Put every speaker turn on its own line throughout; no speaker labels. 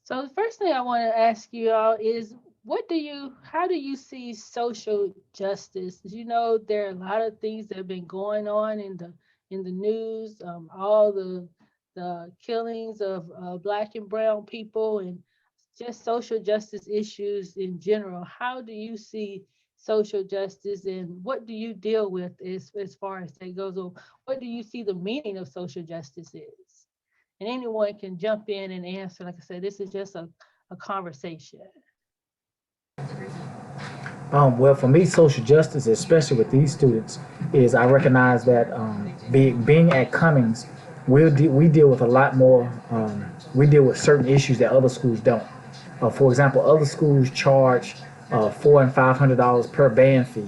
So the first thing I want to ask you all is how do you see social justice? You know, there are a lot of things that have been going on in the news, all the killings of black and brown people and just social justice issues in general. How do you see social justice and what do you deal with as far as that goes? Or what do you see the meaning of social justice is? And anyone can jump in and answer. Like I said, this is just a conversation.
Well, for me, social justice, especially with these students, is I recognize that being at Cummings, we deal with a lot more. We deal with certain issues that other schools don't. For example, other schools charge $400 and $500 per band fee,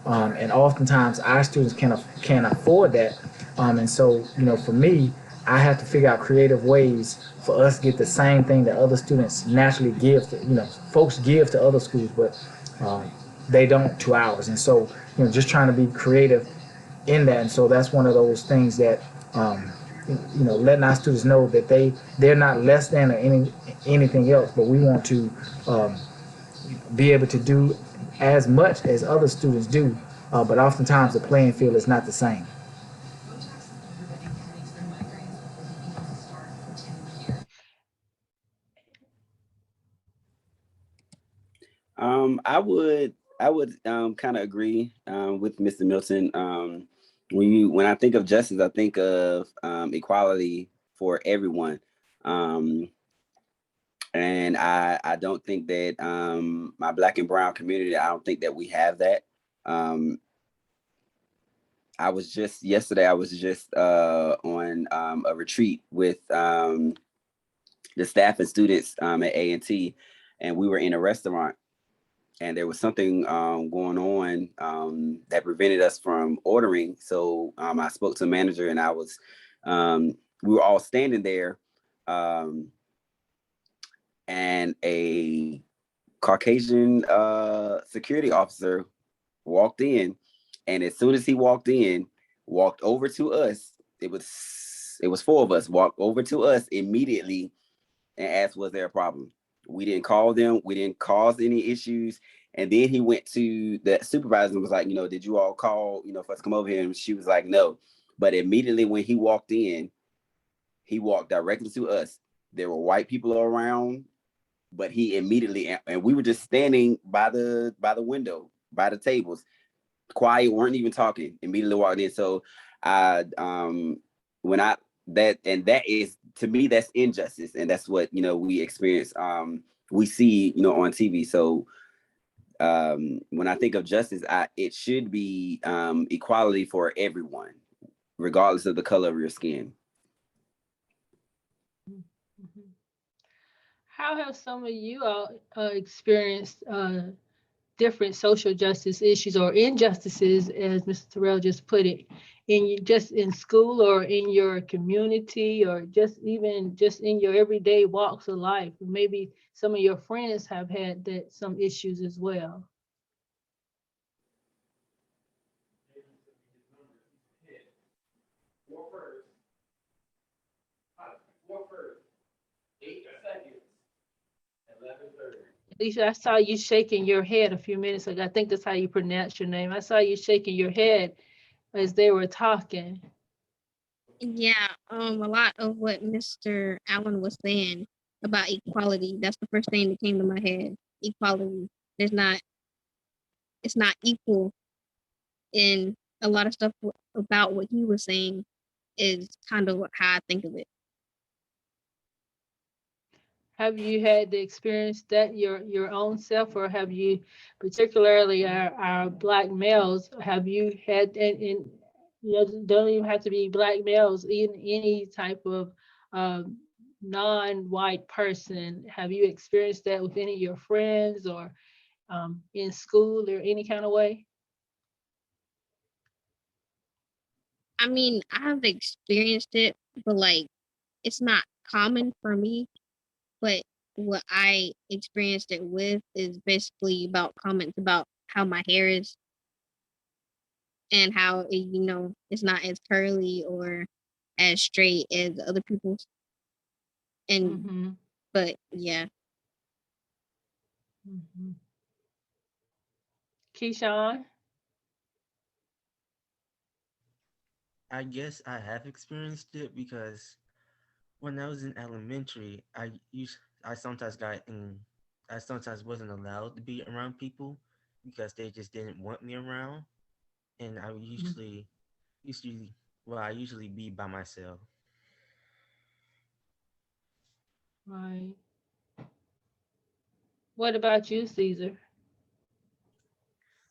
and oftentimes our students can't afford that. And so, for me, I have to figure out creative ways for us to get the same thing that other students naturally give to, folks give to other schools, but um, they don't to ours. And so, just trying to be creative in that. And so that's one of those things that, um, letting our students know that they're not less than or anything else, but we want to um, be able to do as much as other students do. But oftentimes the playing field is not the same.
I would kind of agree with Mr. Milton. When I think of justice, I think of equality for everyone. Um, and I don't think that my black and brown community, I don't think that we have that. Um, I was just on a retreat with the staff and students at A&T, and we were in a restaurant, and there was something going on that prevented us from ordering. So I spoke to the manager, and we were all standing there, um, and a Caucasian security officer walked in, and as soon as he walked over to us. It was four of us. Walked over to us immediately and asked, "Was there a problem?" We didn't call them. We didn't cause any issues. And then he went to the supervisor and was like, "Did you all call, for us to come over here?" And she was like, "No." But immediately when he walked in, he walked directly to us. There were white people around, but he immediately, and we were just standing by the window, by the tables, quiet, weren't even talking. Immediately walked in. So I when I that is, to me, that's injustice, and that's what we experience. We see on TV. So when I think of justice, it should be equality for everyone, regardless of the color of your skin.
Mhm. How have some of you all experienced different social justice issues or injustices, as Mr. Terrell just put it, just in school or in your community or just even just in your everyday walks of life? Maybe some of your friends have had that some issues as well. Alicia, I saw you shaking your head a few minutes ago. I think that's how you pronounce your name. I saw you shaking your head as they were talking.
Yeah, a lot of what Mr. Allen was saying about equality, that's the first thing that came to my head. Equality. There's not it's not equal, and a lot of stuff about what he was saying is kind of how I think of it.
Have you had the experience that your own self, or have you, particularly our black males, have you had don't even have to be black males, in any type of um, non-white person, have you experienced that with any of your friends or in school or any kind of way?
I mean, I've experienced it, but like it's not common for me. But what I experienced it with is basically about comments about how my hair is and how it's not as curly or as straight as other people's. And
Mm-hmm.
But yeah,
Mhm. Keyshawn.
I guess I have experienced it because when I was in elementary, I sometimes got in I sometimes wasn't allowed to be around people because they just didn't want me around, and
Mm,
usually I usually be by myself.
right. What about you, Caesar?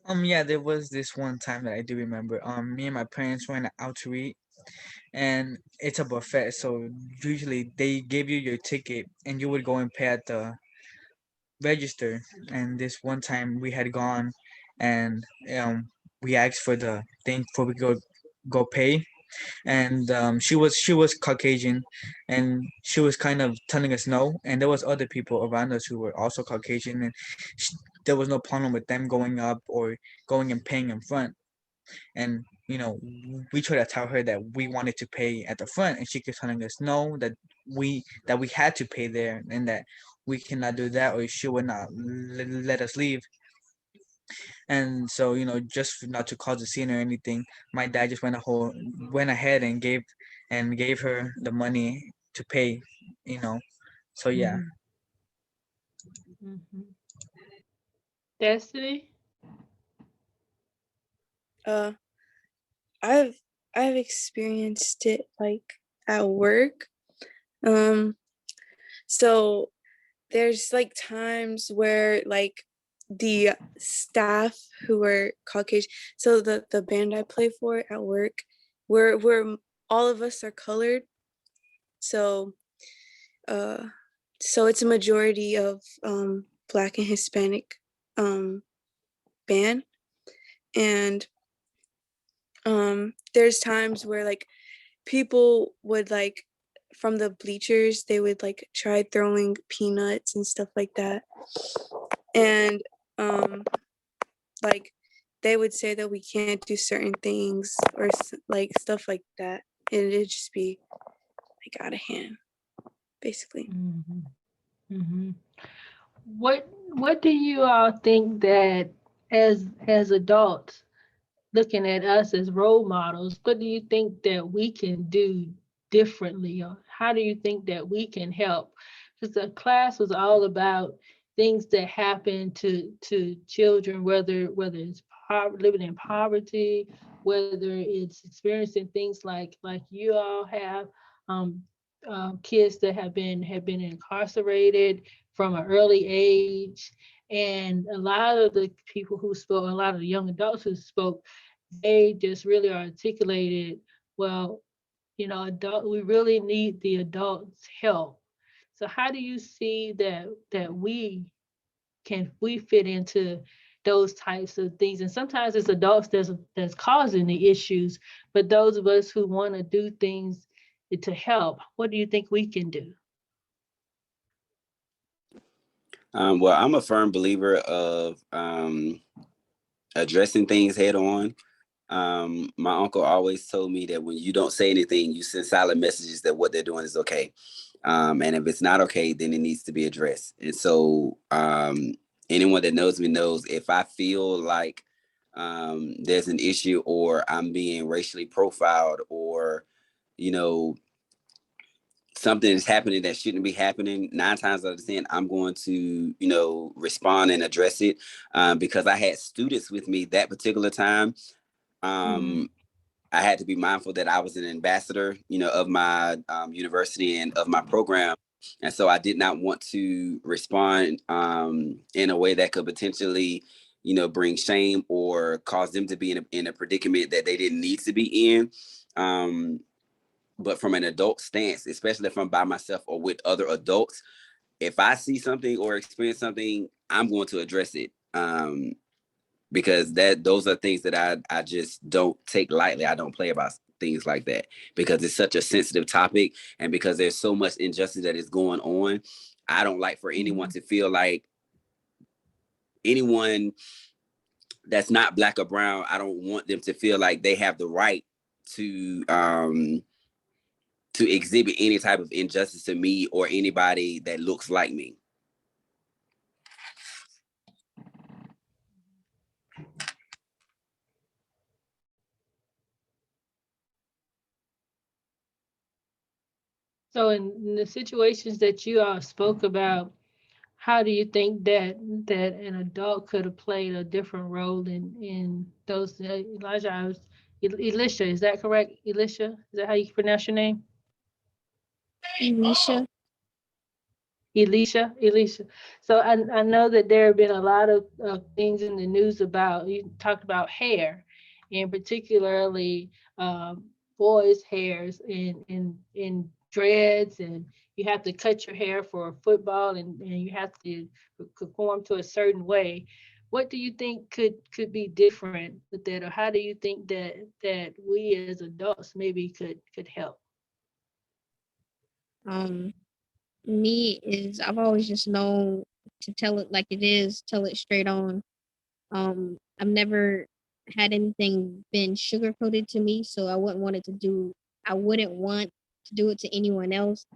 Yeah, there was this one time that I do remember. Me and my parents went out to eat, and it's a buffet. So usually they give you your ticket, and you would go and pay at the register. And this one time we had gone, and we asked for the thing before we go pay, and she was Caucasian, and she was kind of telling us no, and there was other people around us who were also Caucasian, and there was no problem with them going up or going and paying in front, and we tried to tell her that we wanted to pay at the front, and she kept telling us no, that we had to pay there, and that we cannot do that or she would not let us leave. And so, just not to cause a scene or anything, my dad just went ahead and gave her the money to pay, you know. So yeah.
Mm-hmm. Mm-hmm. Destiny.
Uh, I've I've experienced it like at work. Um, so there's like times where like the staff who are Caucasian, so the band I play for at work, we're all of us are colored. So uh so it's a majority of Black and Hispanic um band, and there's times where like people would like from the bleachers, they would like try throwing peanuts and stuff like that, and um like they would say that we can't do certain things or like stuff like that, and it'd just be like out of hand basically.
Mm-hmm. Mm-hmm. What do you all think that as adults looking at us as role models, what do you think that we can do differently? Or how do you think that we can help? Because the class was all about things that happen to children, whether it's living in poverty, whether it's experiencing things like you all have, um, kids that have been incarcerated from an early age, and a lot of the people who spoke, a lot of the young adults who spoke, they just really articulated, well, we really need the adults' help. So how do you see that we fit into those types of things? And sometimes it's adults that's causing the issues, but those of us who want to do things to help, what do you think we can do?
Well, I'm a firm believer of addressing things head on. My uncle always told me that when you don't say anything, you send silent messages that what they're doing is okay. And if it's not okay, then it needs to be addressed. And so, anyone that knows me knows if I feel like there's an issue or I'm being racially profiled or, you know, something is happening that shouldn't be happening, 9 times out of 10 I'm going to, respond and address it, because I had students with me that particular time.
Mm-hmm.
um, I had to be mindful that I was an ambassador, of my university and of my program. And so I did not want to respond in a way that could potentially, bring shame or cause them to be in a predicament that they didn't need to be in. Um, but from an adult stance, especially if I'm by myself or with other adults, if I see something or experience something, I'm going to address it. Because those are things that I just don't take lightly. I don't play about things like that because it's such a sensitive topic, and because there's so much injustice that is going on. I don't like for anyone
Mm-hmm.
to feel like anyone that's not black or brown. I don't want them to feel like they have the right to to exhibit any type of injustice to me or anybody that looks like me.
So in the situations that you all spoke about, how do you think that an adult could have played a different role in those? Elijah, Elisha, is that correct? Elisha, is that how you pronounce your name?
Elisha.
Elisha. So I know that there have been a lot of things in the news about, you talked about hair, and particularly boys' hairs in dreads, and you have to cut your hair for football, and you have to conform to a certain way. What do you think could be different with that, or how do you think that we as adults maybe could help?
Um, Me is I've always just known to tell it like it is, tell it straight on. I've never had anything been sugar coated to me, so I wouldn't want to do it to anyone else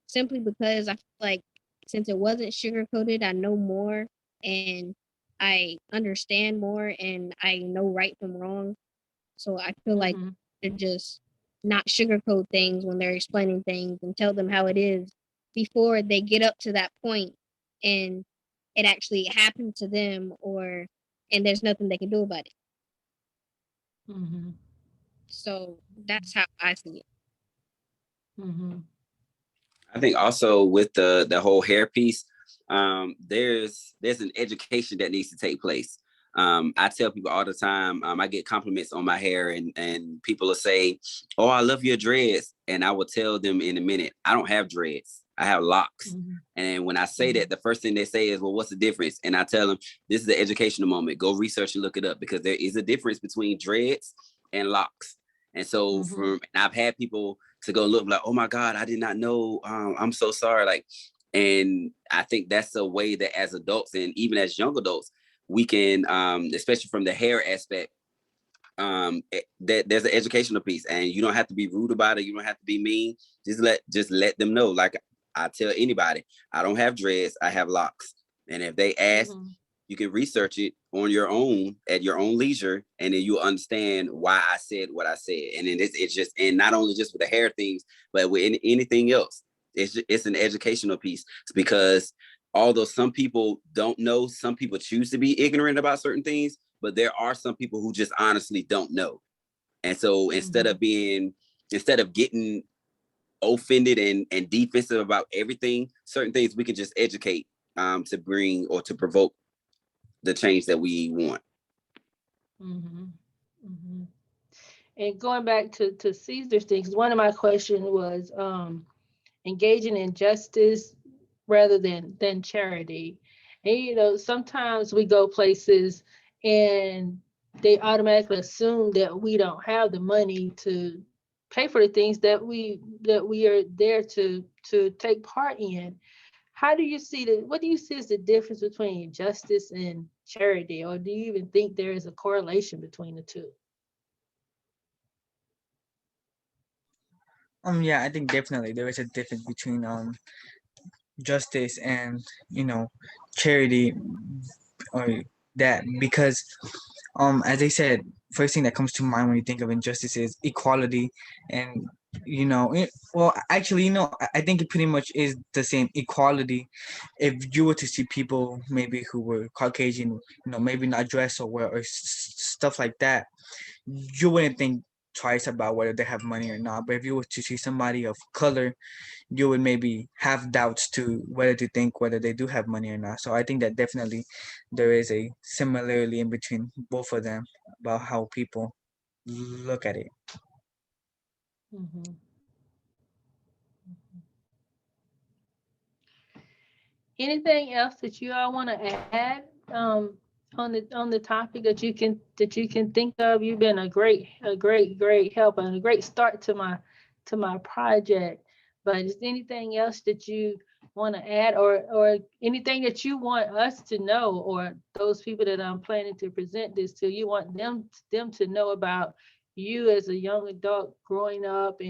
simply because I feel like since it wasn't sugar coated, I know more and I understand more and I know right from wrong. So I feel like
Mm-hmm.
to just not sugarcoat things when they're explaining things and tell them how it is before they get up to that point and it actually happened to them or and there's nothing they can do about it.
Mm-hmm.
So that's how I see it.
Mm-hmm.
I think also with the whole hair piece, there's an education that needs to take place. I tell people all the time, I get compliments on my hair, and people will say, "Oh, I love your dreads," and I will tell them in a minute, I don't have dreads, I have locks.
Mm-hmm.
And when I say that, the first thing they say is, "Well, what's the difference?" And I tell them, "This is the educational moment. Go research and look it up because there is a difference between dreads and locks." And so,
Mm-hmm.
and I've had people to go look like, "Oh my God, I did not know. I'm so sorry." Like, and I think that's a way that as adults and even as young adults, we can, especially from the hair aspect, that there's an educational piece, and you don't have to be rude about it. You don't have to be mean. Just let them know. Like I tell anybody, I don't have dreads. I have locks, and if they ask,
Mm-hmm.
you can research it on your own at your own leisure, and then you'll understand why I said what I said. And then it's just, and not only just with the hair things, but with anything else. It's an educational piece because although some people don't know, some people choose to be ignorant about certain things, but there are some people who just honestly don't know. And so
Mm-hmm.
instead of getting offended and defensive about everything, certain things we can just educate, to bring or to provoke the change that we want.
Mm-hmm. Mm-hmm. And going back to Caesar's things, one of my questions was engaging in justice rather than charity. And sometimes we go places and they automatically assume that we don't have the money to pay for the things that we are there to take part in. How do you see the what do you see as the difference between justice and charity, or do you even think there is a correlation between the two?
Yeah, I think definitely there is a difference between justice and you know charity or that because as I said, first thing that comes to mind when you think of injustice is equality, and well, actually, I think it pretty much is the same equality. If you were to see people maybe who were Caucasian, maybe not dress or wear or stuff like that, you wouldn't think twice about whether they have money or not. But if you were to see somebody of color, you would maybe have doubts to whether to think whether they do have money or not. So I think that definitely there is a similarity in between both of them about how people look at it.
Mm-hmm. Anything else that you all want to add on the topic that you can think of? You've been a great help and a great start to my project. But is there anything else that you want to add, or anything that you want us to know, or those people that I'm planning to present this to, you want them to know about you as a young adult growing up,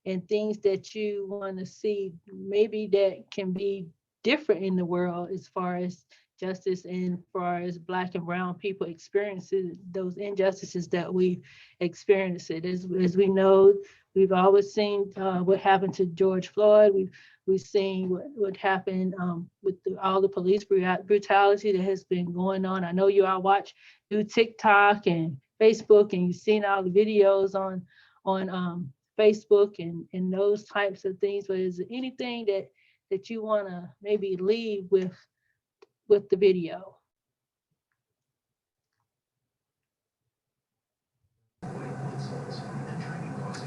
and things that you want to see maybe that can be different in the world as far as justice and far as black and brown people experiences those injustices that we experience it as we know we've always seen what happened to George Floyd. We've seen what happened with all the police brutality that has been going on. I know you all watch do TikTok and Facebook, and you've seen all the videos on Facebook and those types of things. But is there anything that you want to maybe leave with the video?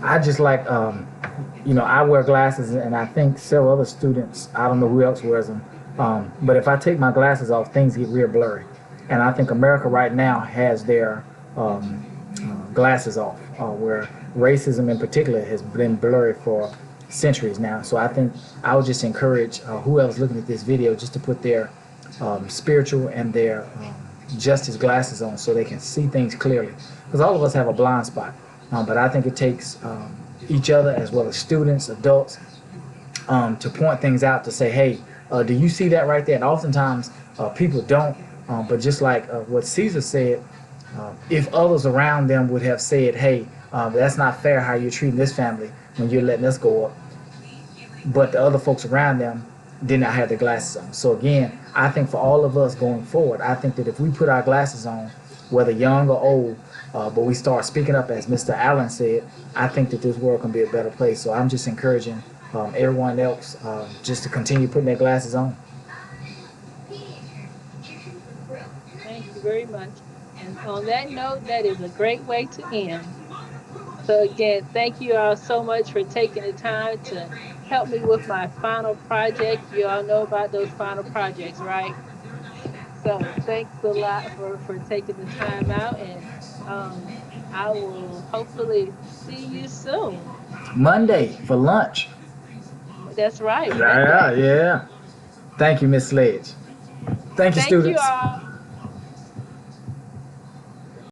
I just like, I wear glasses, and I think several other students, I don't know who else wears them, but if I take my glasses off, things get real blurry. And I think America right now has their glasses off, where racism in particular has been blurry for centuries now. So I think I would just encourage whoever's looking at this video just to put their spiritual and their justice glasses on so they can see things clearly. Because all of us have a blind spot. But I think it takes each other as well as students, adults, to point things out to say, hey, do you see that right there? And oftentimes people don't. But just like what Caesar said, if others around them would have said, hey, that's not fair how you're treating this family when you're letting us go up. But the other folks around them did not have their glasses on. So again, I think for all of us going forward, I think that if we put our glasses on, whether young or old, but we start speaking up, as Mr. Allen said, I think that this world can be a better place. So I'm just encouraging everyone else just to continue putting their glasses on.
Thank you very much. And on that note, that is a great way to end. So again, thank you all so much for taking the time to help me with my final project. You all know about those final projects, right? So thanks a lot for taking the time out, and um, I will hopefully see you soon.
Monday for lunch.
That's right,
Yeah,
Monday.
yeah. Thank you, Miss Sledge. Thank you,
Thank you
students.
all.